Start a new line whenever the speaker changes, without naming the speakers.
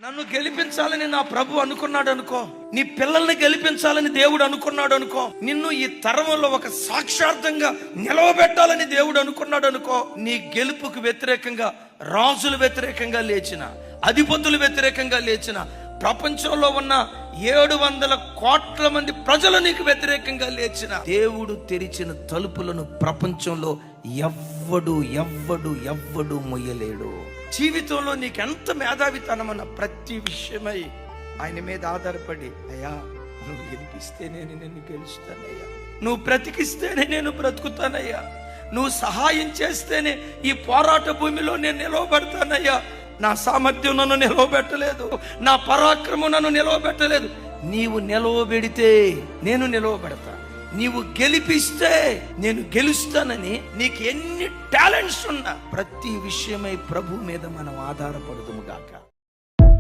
నన్ను గెలిపించాలని నా ప్రభు అనుకున్నాడు అనుకో, నీ పిల్లల్ని గెలిపించాలని దేవుడు అనుకున్నాడు అనుకో, నిన్ను ఈ తరంలో ఒక సాక్షార్థంగా నిలవబెట్టాలని దేవుడు అనుకున్నాడు అనుకో, నీ గెలుపుకు వ్యతిరేకంగా రాజులు వ్యతిరేకంగా లేచిన, అధిపతులు వ్యతిరేకంగా లేచిన, ప్రపంచంలో ఉన్న 700 కోట్ల మంది ప్రజలు నీకు వ్యతిరేకంగా లేచిన, దేవుడు తెరిచిన తలుపులను ప్రపంచంలో ఎవ్వడు మొయ్యలేడు. జీవితంలో నీకెంత మేధావితనమన్న ప్రతి విషయమై ఆయన మీద ఆధారపడి, అయ్యా నువ్వు గెలిపిస్తేనే నేను గెలుస్తానయ్యా, నువ్వు బ్రతికిస్తేనే నేను బ్రతుకుతానయ్యా, నువ్వు సహాయం చేస్తేనే ఈ పోరాట భూమిలో నేను నిలవబడతానయ్యా. నా సామర్థ్యం నన్ను నిలవబెట్టలేదు, నా పరాక్రమం నన్ను నిలవబెట్టలేదు. నీవు నిలవబెడితే నేను నిలవబెడతా, నీవు గెలిపిస్తే నేను గెలుస్తానని. నీకు ఎన్ని టాలెంట్స్ ఉన్నా ప్రతి విషయమై ప్రభు మీద మనం ఆధారపడదుము గాక.